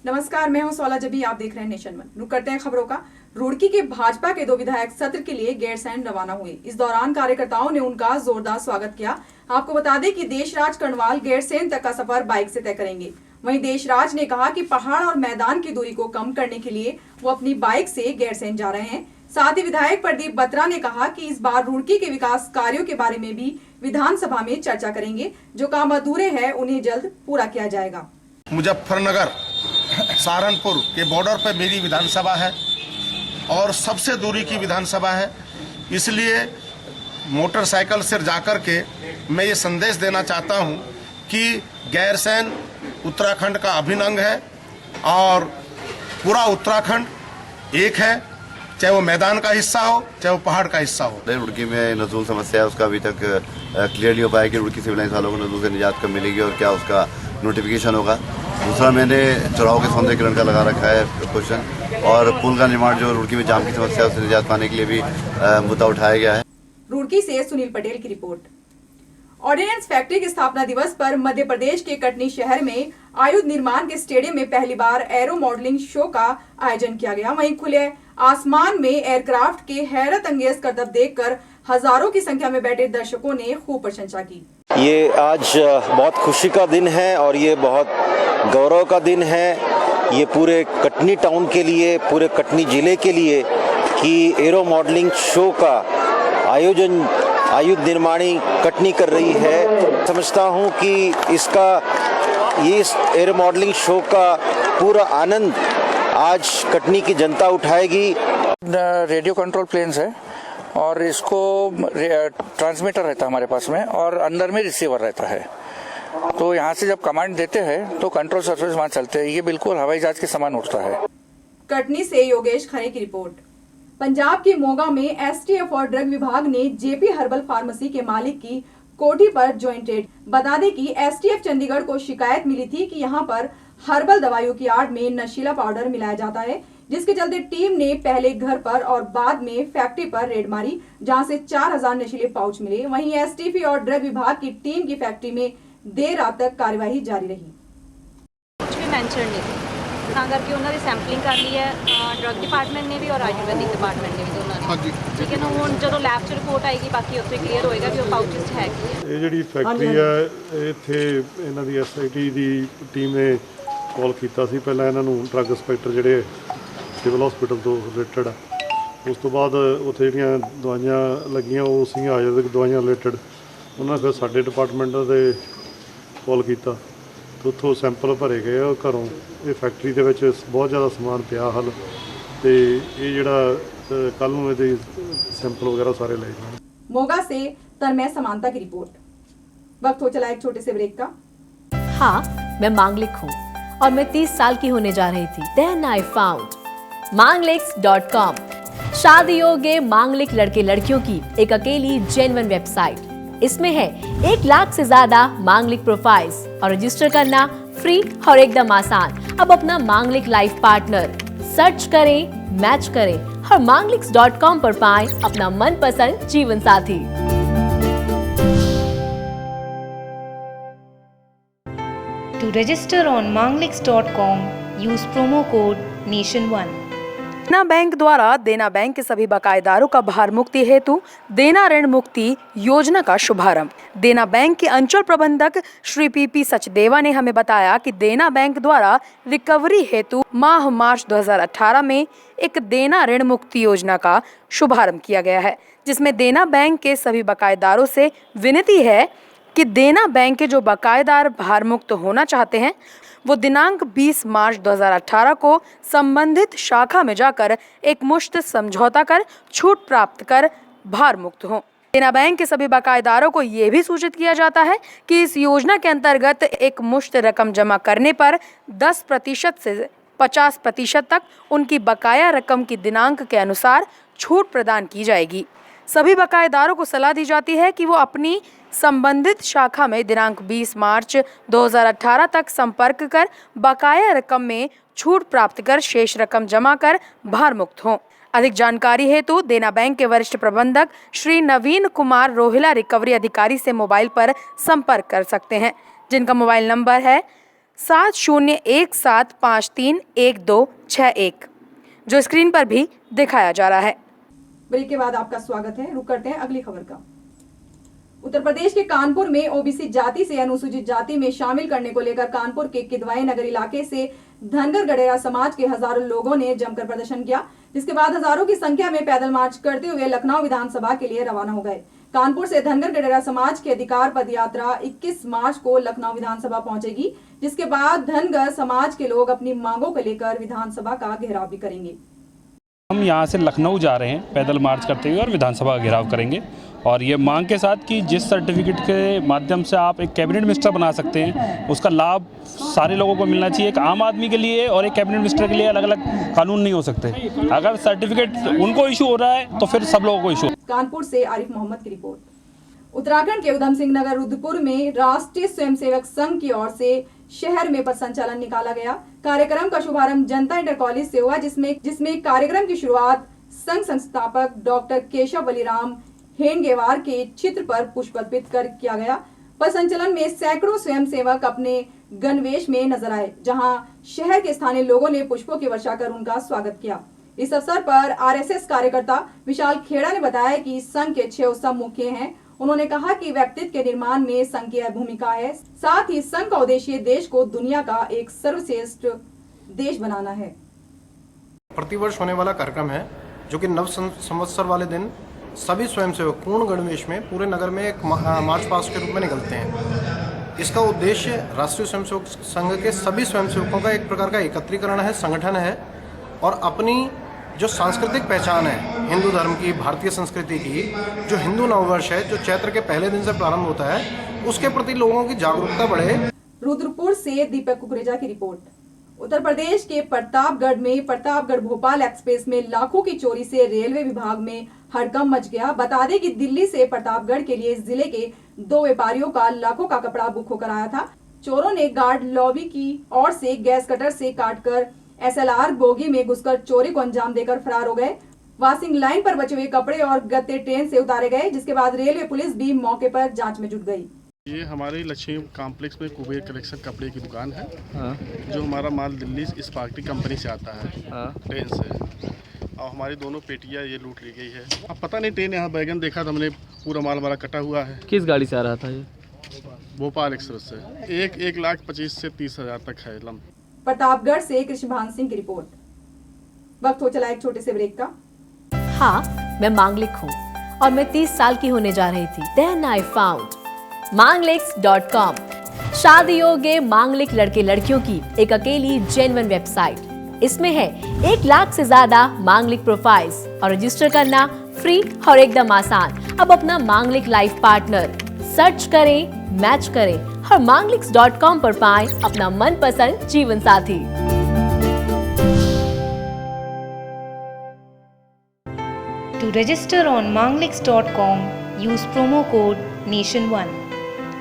नमस्कार, मैं हूं सोला जबी, आप देख रहे हैं नेशन वन। रुक करते हैं खबरों का। रुड़की के भाजपा के 2 विधायक सत्र के लिए गैरसैंण रवाना हुए। इस दौरान कार्यकर्ताओं ने उनका जोरदार स्वागत किया। आपको बता दें कि देशराज कर्णवाल गैरसैंण तक का सफर बाइक से तय करेंगे। वहीं देशराज ने कहा कि पहाड़ और मैदान की दूरी को कम करने के लिए वो अपनी बाइक से गैरसैंण जा रहे हैं। साथ ही विधायक प्रदीप बत्रा ने कहा कि इस बार रुड़की के विकास कार्यों के बारे में भी विधानसभा में चर्चा करेंगे। जो काम अधूरे हैं उन्हें जल्द पूरा किया जाएगा। मुजफ्फरनगर सहारनपुर के बॉर्डर पर मेरी विधानसभा है और सबसे दूरी की विधानसभा है, इसलिए मोटरसाइकिल से जाकर के मैं ये संदेश देना चाहता हूँ कि गैरसैंण उत्तराखंड का अभिन्न अंग है और पूरा उत्तराखंड एक है, चाहे वो मैदान का हिस्सा हो चाहे वो पहाड़ का हिस्सा हो। रुड़की में नजूल समस्या है, उसका अभी तक क्लियर नहीं हो पाया कि रुड़की सिविल लाइंस वालों को नजूल से निजात कब मिलेगी और क्या उसका नोटिफिकेशन होगा। दूसरा, मैंने चौराहों के सौंदर्यीकरण का लगा रखा है क्वेश्चन, और पुल का निर्माण जो रुड़की में जाम की समस्या है उससे निजात पाने के लिए भी मुद्दा उठाया गया है। रुड़की से सुनील पटेल की रिपोर्ट। ऑर्डिनेंस फैक्ट्री के स्थापना दिवस पर मध्य प्रदेश के कटनी शहर में आयुध निर्माण के स्टेडियम में पहली बार एरो मॉडलिंग शो का आयोजन किया गया। वहीं खुले आसमान में एयरक्राफ्ट के हैरत अंगेज करतब देखकर हजारों की संख्या में बैठे दर्शकों ने खूब प्रशंसा की। ये आज बहुत खुशी का दिन है और ये बहुत गौरव का दिन है ये पूरे कटनी टाउन के लिए, पूरे कटनी जिले के लिए कि एरो मॉडलिंग शो का आयोजन आयुध निर्माणी कटनी कर रही है। समझता हूँ कि इस एरो मॉडलिंग शो का पूरा आनंद आज कटनी की जनता उठाएगी। रेडियो कंट्रोल प्लेन्स है और इसको ट्रांसमीटर रहता है हमारे पास में और अंदर में रिसीवर रहता है, तो यहाँ से जब कमांड देते हैं तो कंट्रोल सर्विस वहाँ चलते हैं। ये बिल्कुल हवाई जहाज के समान उड़ता है। कटनी से योगेश खरे की रिपोर्ट। पंजाब के मोगा में एसटीएफ और ड्रग विभाग ने जेपी हर्बल फार्मेसी के मालिक की कोठी पर ज्वाइंट रेड। बता दें कि एसटीएफ चंडीगढ़ को शिकायत मिली थी कि यहां पर हर्बल दवाइयों की आड़ में नशीला पाउडर मिलाया जाता है, जिसके चलते टीम ने पहले घर पर और बाद में फैक्ट्री पर रेड मारी, जहां से 4000 नशीले पाउच मिले। वहीं एसटीएफ और ड्रग विभाग की टीम की फैक्ट्री में देर रात तक कार्यवाही जारी रही। कुछ भी मेंशन नहीं थी, ਤਾਂ ਕਰਕੇ ਉਹਨਾਂ ਦੀ ਸੈਂਪਲਿੰਗ ਕਰ ਲਈ ਹੈ ਡਰੱਗ ਡਿਪਾਰਟਮੈਂਟ ਨੇ ਵੀ ਔਰ ਆਯੁਰਵੈਦਿਕ ਡਿਪਾਰਟਮੈਂਟ ਨੇ ਵੀ ਦੋਨਾਂ ਨੇ। ਠੀਕ ਹੈ ਨਾ, ਹੁਣ ਜਦੋਂ ਲੈਬ 'ਚ ਰਿਪੋਰਟ ਆਏਗੀ ਬਾਕੀ ਉੱਥੇ ਕਲੀਅਰ ਹੋਏਗਾ ਵੀ ਉਹ ਪਾਊਚਸ 'ਚ ਹੈ ਕੀ ਹੈ। ਇਹ ਜਿਹੜੀ ਫੈਕਟਰੀ ਹੈ ਇੱਥੇ ਇਹਨਾਂ ਦੀ ਐਸਆਈਟੀ ਦੀ ਟੀਮ ਨੇ ਕਾਲ ਕੀਤਾ ਸੀ। ਪਹਿਲਾਂ ਇਹਨਾਂ ਨੂੰ ਡਰੱਗ ਇੰਸਪੈਕਟਰ ਜਿਹੜੇ ਸਿਵਲ ਹਸਪੀਟਲ ਤੋਂ ਰਿਲੇਟਡ ਆ, ਉਸ ਤੋਂ ਬਾਅਦ ਉੱਥੇ ਜਿਹੜੀਆਂ ਦਵਾਈਆਂ ਲੱਗੀਆਂ ਉਹ ਸੀਗੀਆਂ ਆਯੁਰਵੈਦਿਕ ਦਵਾਈਆਂ ਰਿਲੇਟਡ। ਉਹਨਾਂ ਫਿਰ ਸਾਡੇ ਡਿਪਾਰਟਮੈਂਟ ਦੇ ਕਾਲ ਕੀਤਾ, ਉੱਥੋਂ ਸੈਂਪਲ ਭਰੇ ਗਏ ਆ ਘਰੋਂ। ਇਹ ਫੈਕਟਰੀ ਦੇ ਵਿੱਚ ਬਹੁਤ ਜ਼ਿਆਦਾ ਸਮਾਨ ਪਿਆ ਹਲ, ਤੇ ਇਹ ਜਿਹੜਾ ਕੱਲ ਨੂੰ ਇਹਦੇ ਸੈਂਪਲ वगैरह सारे ले जाएंगे। मोगा से तन्मय समानता की रिपोर्ट। वक्त हो चला एक छोटे से ब्रेक का। हाँ, मैं मांगलिक हूँ और मैं 30 साल की होने जा रही थी। Then I found mangliks.com, शादी योग्य मांगलिक लड़के लड़कियों की एक अकेली जेन्युइन वेबसाइट। इसमें है 1 लाख से ज्यादा मांगलिक प्रोफाइल्स और रजिस्टर करना फ्री और एकदम आसान। अब अपना मांगलिक लाइफ पार्टनर सर्च करें, मैच करें और mangliks.com पर पाएं अपना मनपसंद जीवन साथी। To register on mangliks.com, use promo code NATION1। देना बैंक द्वारा देना बैंक के सभी बकायेदारों का भार मुक्ति हेतु देना ऋण मुक्ति योजना का शुभारंभ। देना बैंक के अंचल प्रबंधक श्री पीपी सचदेवा ने हमें बताया कि देना बैंक द्वारा रिकवरी हेतु माह मार्च 2018 में एक देना ऋण मुक्ति योजना का शुभारंभ किया गया है, जिसमें देना बैंक के सभी बकायेदारों से विनती है कि देना बैंक के जो बकायेदार भार मुक्त होना चाहते हैं वो दिनांक 20 मार्च 2018 को संबंधित शाखा में जाकर एक मुश्त समझौता कर छूट प्राप्त कर भार मुक्त हों। देना बैंक के सभी बकायेदारों को ये भी सूचित किया जाता है कि इस योजना के अंतर्गत एक मुश्त रकम जमा करने पर 10% से 50% तक उनकी बकाया रकम की दिनांक के अनुसार छूट प्रदान की जाएगी। सभी बकायेदारों को सलाह दी जाती है कि वो अपनी संबंधित शाखा में दिनांक 20 मार्च 2018 तक संपर्क कर बकाया रकम में छूट प्राप्त कर शेष रकम जमा कर भार मुक्त हों। अधिक जानकारी हेतु देना बैंक के वरिष्ठ प्रबंधक श्री नवीन कुमार रोहिला रिकवरी अधिकारी से मोबाइल पर संपर्क कर सकते हैं, जिनका मोबाइल नंबर है 7017531261 जो स्क्रीन पर भी दिखाया जा रहा है। ब्रेक के बाद आपका स्वागत है। रुक करते हैं अगली खबर का। उत्तर प्रदेश के कानपुर में ओबीसी जाति से अनुसूचित जाति में शामिल करने को लेकर कानपुर के किदवाई नगर इलाके से धनगर गडेरा समाज के हजारों लोगों ने जमकर प्रदर्शन किया, जिसके बाद हजारों की संख्या में पैदल मार्च करते हुए लखनऊ विधानसभा के लिए रवाना हो गए। कानपुर से धनगर गडेरा समाज की अधिकार पद यात्रा 21 मार्च को लखनऊ विधानसभा पहुंचेगी, जिसके बाद धनगर समाज के लोग अपनी मांगों को लेकर विधानसभा का घेराव भी करेंगे। हम यहाँ से लखनऊ जा रहे हैं पैदल मार्च करते हुए और विधानसभा का घेराव करेंगे, और ये मांग के साथ कि जिस सर्टिफिकेट के माध्यम से आप एक कैबिनेट मिनिस्टर बना सकते हैं उसका लाभ सारे लोगों को मिलना चाहिए। एक आम आदमी के लिए और एक कैबिनेट मिनिस्टर के लिए अलग अलग कानून नहीं हो सकते। अगर सर्टिफिकेट उनको इशू हो रहा है तो फिर सब लोगों को इशू। कानपुर से आरिफ मोहम्मद की रिपोर्ट। उत्तराखंड के उधम सिंह नगर रुद्रपुर में राष्ट्रीय स्वयंसेवक संघ की ओर से शहर में पथ संचलन निकाला गया। कार्यक्रम का शुभारंभ जनता इंटर कॉलेज से हुआ, जिसमें कार्यक्रम की शुरुआत संघ संस्थापक डॉक्टर केशव बलिराम हेनगेवार के चित्र पर पुष्प अर्पित कर किया गया। पथ संचलन में सैकड़ों स्वयंसेवक अपने गणवेश में नजर आए, जहां शहर के स्थानीय लोगों ने पुष्पों की वर्षा कर उनका स्वागत किया। इस अवसर पर आरएसएस कार्यकर्ता विशाल खेड़ा ने बताया कि संघ के 6 उत्सव मुख्य हैं। उन्होंने कहा कि व्यक्तित्व के निर्माण में संघ की भूमिका है, साथ ही संघ का उद्देश्य देश को दुनिया का एक सर्वश्रेष्ठ देश बनाना है। प्रतिवर्ष होने वाला कार्यक्रम है, जो कि नव संवत्सर वाले दिन सभी स्वयंसेवक पूर्ण गणवेश में पूरे नगर में एक मार्च पास्ट के रूप में निकलते हैं। इसका उद्देश्य राष्ट्रीय स्वयंसेवक संघ के सभी स्वयंसेवकों का एक प्रकार का एकत्रीकरण है, संगठन है, और अपनी जो सांस्कृतिक पहचान है हिंदू धर्म की, भारतीय संस्कृति की, जो हिंदू नववर्ष है जो चैत्र के पहले दिन से प्रारंभ होता है, उसके प्रति लोगों की जागरूकता बढ़े। रुद्रपुर से दीपक कुकरेजा की रिपोर्ट। उत्तर प्रदेश के प्रतापगढ़ में प्रतापगढ़ भोपाल एक्सप्रेस में लाखों की चोरी से रेलवे विभाग में हड़कंप मच गया। बता दें कि दिल्ली से प्रतापगढ़ के लिए जिले के 2 व्यापारियों का लाखों का कपड़ा बुक होकर आया था। चोरों ने गार्ड लॉबी की ओर से गैस कटर से काटकर SLR बोगी में घुसकर चोरी को अंजाम देकर फरार हो गए। वॉशिंग लाइन पर बचे हुए कपड़े और गत्ते ट्रेन से उतारे गए, जिसके बाद रेलवे पुलिस भी मौके पर जांच में जुट गई। ये हमारे लक्ष्मी कॉम्प्लेक्स में कुबेर कलेक्शन कपड़े की दुकान है। जो हमारा माल दिल्ली स्पार्की कंपनी से आता है ट्रेन से, और हमारी दोनों पेटियां ये लूट ली गई है। अब पता नहीं, ट्रेन यहाँ बैगन देखा तो हमने पूरा माल हमारा कटा हुआ है। किस गाड़ी से आ रहा था ये? भोपाल एक्सप्रेस से। 1,25,000 से 30,000 तक है लम। प्रतापगढ़ से कृष्णभान सिंह की रिपोर्ट। वक्त हो चला एक छोटे से ब्रेक का। हाँ, मैं मांगलिक हूँ और मैं 30 साल की होने जा रही थी। Then I found Manglix.com, शादी योग्य मांगलिक लड़के लड़कियों की एक अकेली जेन्युइन वेबसाइट। इसमें है 1 लाख से ज्यादा मांगलिक प्रोफाइल्स और रजिस्टर करना फ्री और एकदम आसान। अब अपना मांगलिक लाइफ पार्टनर सर्च करें, मैच करें और Manglix.com पर पाएं अपना मनपसंद जीवन साथी। To register on Manglix.com, use promo code Nation1.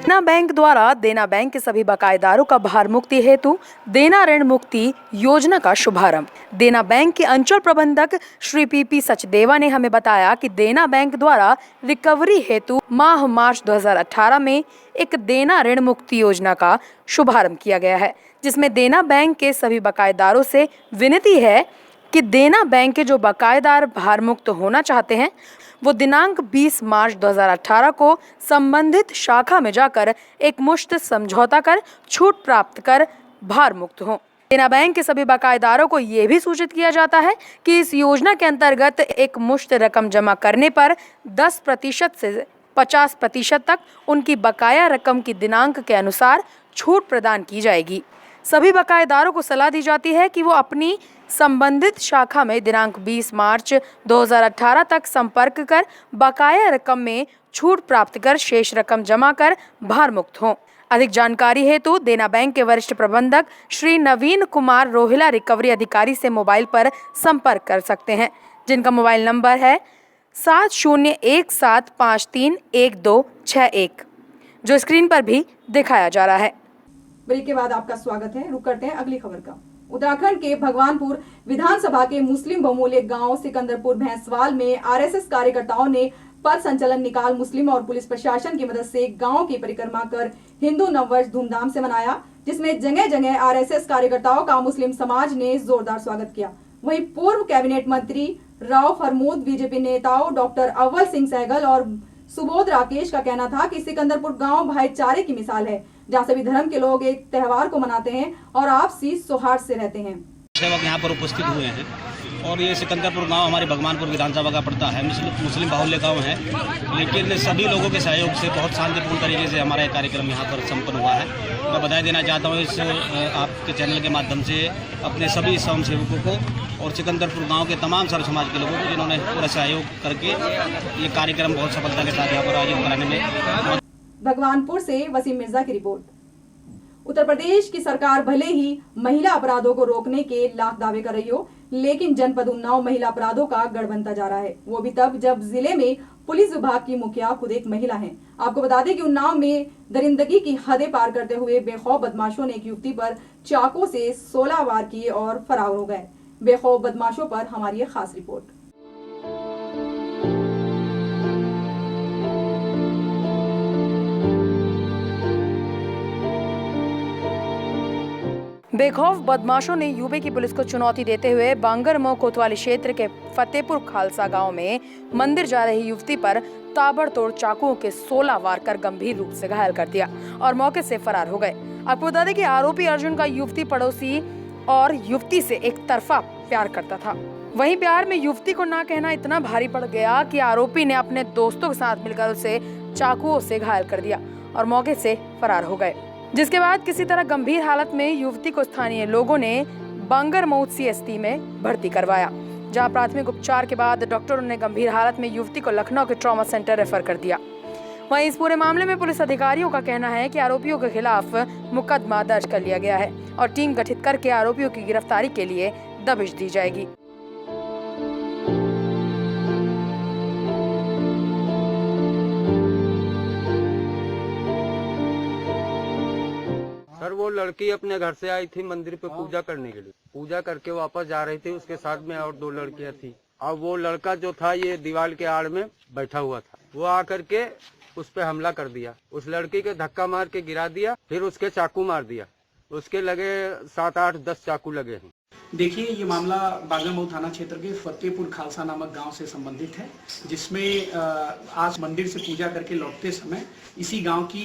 देना बैंक द्वारा देना बैंक के सभी बकायेदारों का भार मुक्ति हेतु देना ऋण मुक्ति योजना का शुभारंभ। देना बैंक के अंचल प्रबंधक श्री PP सचदेवा ने हमें बताया कि देना बैंक द्वारा रिकवरी हेतु माह मार्च 2018 में एक देना ऋण मुक्ति योजना का शुभारंभ किया गया है, जिसमें देना बैंक के सभी बकायेदारों से विनती है कि देना बैंक के जो बकायेदार भार मुक्त होना चाहते हैं वो दिनांक 20 मार्च 2018 को संबंधित शाखा में जाकर एक मुश्त समझौता कर छूट प्राप्त कर भार मुक्त हों। देना बैंक के सभी बकायेदारों को ये भी सूचित किया जाता है कि इस योजना के अंतर्गत एक मुश्त रकम जमा करने पर 10% से 50% तक उनकी बकाया रकम की दिनांक के अनुसार छूट प्रदान की जाएगी। सभी बकायेदारों को सलाह दी जाती है कि वो अपनी संबंधित शाखा में दिनांक 20 मार्च 2018 तक संपर्क कर बकाया रकम में छूट प्राप्त कर शेष रकम जमा कर भार मुक्त हों। अधिक जानकारी हेतु देना बैंक के वरिष्ठ प्रबंधक श्री नवीन कुमार रोहिला रिकवरी अधिकारी से मोबाइल पर संपर्क कर सकते हैं, जिनका मोबाइल नंबर है 7017531261, जो स्क्रीन पर भी दिखाया जा रहा है। ब्रेक के बाद आपका स्वागत है। रुक करते हैं अगली खबर का। उत्तराखंड के भगवानपुर विधानसभा के मुस्लिम बहुमूल्य गांव सिकंदरपुर भैंसवाल में आरएसएस कार्यकर्ताओं ने पथ संचलन निकाल मुस्लिम और पुलिस प्रशासन की मदद से गांव की परिक्रमा कर हिंदू नववर्ष धूमधाम से मनाया। जिसमें जगह जगह आरएसएस कार्यकर्ताओं का मुस्लिम समाज ने जोरदार स्वागत किया। वहीं पूर्व कैबिनेट मंत्री राव फरमूद, बीजेपी नेताओं डॉक्टर अव्वल सिंह सहगल और सुबोध राकेश का कहना था कि सिकंदरपुर गांव भाईचारे की मिसाल है, जहां सभी धर्म के लोग एक त्योहार को मनाते हैं और आपसी सौहार्द से रहते हैं। सेवक यहाँ पर उपस्थित हुए हैं और ये सिकंदरपुर गांव हमारे भगवानपुर विधानसभा का पड़ता है। मुस्लिम बाहुल्य गांव है, लेकिन सभी लोगों के सहयोग से बहुत शांतिपूर्ण तरीके से हमारा ये कार्यक्रम यहाँ पर संपन्न हुआ है। मैं बधाई देना चाहता हूँ इस आपके चैनल के माध्यम से अपने सभी स्वयं सेवकों को और सिकंदरपुर गांव के तमाम सर्व समाज के लोगों को, जिन्होंने पूरा सहयोग करके ये कार्यक्रम बहुत सफलता के साथ यहाँ पर आयोजित कराने में। भगवानपुर से वसीम मिर्जा की रिपोर्ट। उत्तर प्रदेश की सरकार भले ही महिला अपराधों को रोकने के लाख दावे कर रही हो, लेकिन जनपद उन्नाव महिला अपराधों का गढ़ बनता जा रहा है, वो भी तब जब जिले में पुलिस विभाग की मुखिया खुद एक महिला हैं। आपको बता दें कि उन्नाव में दरिंदगी की हदें पार करते हुए बेखौफ बदमाशों ने एक युवती पर चाकू से 16 वार किए और फरार हो गए। बेखौफ बदमाशों पर हमारी एक खास रिपोर्ट। बेखौफ बदमाशों ने यूपी की पुलिस को चुनौती देते हुए बांगरमऊ कोतवाली क्षेत्र के फतेहपुर खालसा गांव में मंदिर जा रही युवती पर ताबड़तोड़ चाकुओं के 16 वार कर गंभीर रूप से घायल कर दिया और मौके से फरार हो गए। आपको बता दें कि आरोपी अर्जुन का युवती पड़ोसी और युवती से एक तरफा प्यार करता था। वहीं प्यार में युवती को ना कहना इतना भारी पड़ गया कि आरोपी ने अपने दोस्तों के साथ मिलकर उसे चाकुओं से घायल कर दिया और मौके से फरार हो गए, जिसके बाद किसी तरह गंभीर हालत में युवती को स्थानीय लोगों ने बांगरमऊ सीएसटी में भर्ती करवाया, जहां प्राथमिक उपचार के बाद डॉक्टरों ने गंभीर हालत में युवती को लखनऊ के ट्रॉमा सेंटर रेफर कर दिया। वहीं इस पूरे मामले में पुलिस अधिकारियों का कहना है कि आरोपियों के खिलाफ मुकदमा दर्ज कर लिया गया है और टीम गठित करके आरोपियों की गिरफ्तारी के लिए दबिश दी जाएगी। सर, वो लड़की अपने घर से आई थी मंदिर पे पूजा करने के लिए। पूजा करके वापस जा रही थी, उसके साथ में और 2 लड़कियां थी। अब वो लड़का जो था ये दीवार के आड़ में बैठा हुआ था, वो आकर के उस पे हमला कर दिया। उस लड़की के धक्का मार के गिरा दिया, फिर उसके चाकू मार दिया। उसके लगे 7, 8, 10 चाकू लगे हैं। देखिए, ये मामला बांगरमऊ थाना क्षेत्र के फतेहपुर खालसा नामक गांव से संबंधित है, जिसमें आज मंदिर से पूजा करके लौटते समय इसी गांव की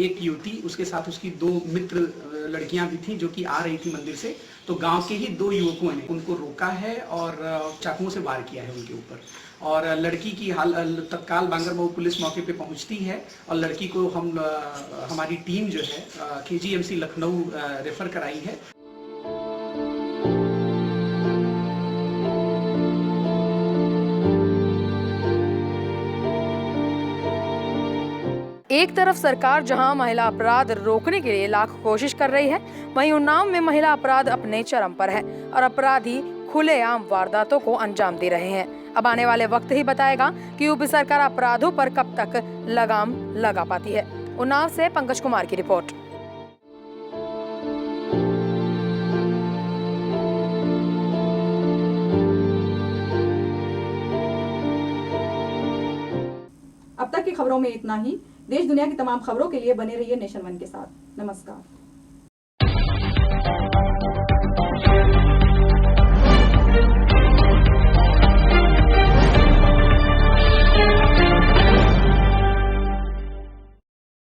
एक युवती, उसके साथ उसकी 2 मित्र लड़कियां भी थी जो कि आ रही थी मंदिर से। तो गांव के ही 2 युवकों ने उनको रोका है और चाकुओं से वार किया है उनके ऊपर। और लड़की की तत्काल बांगरमऊ पुलिस मौके पे पहुंचती है और लड़की को हमारी टीम जो है KGMC लखनऊ रेफर कराई है। एक तरफ सरकार जहां महिला अपराध रोकने के लिए लाख कोशिश कर रही है, वहीं उन्नाव में महिला अपराध अपने चरम पर है और अपराधी खुलेआम वारदातों को अंजाम दे रहे हैं। अब आने वाले वक्त ही बताएगा कि यूपी सरकार अपराधों पर कब तक लगाम लगा पाती है। उन्नाव से पंकज कुमार की रिपोर्ट। अब तक की खबरों में इतना ही। देश दुनिया की तमाम खबरों के लिए बने रहिए नेशन 1 के साथ। नमस्कार।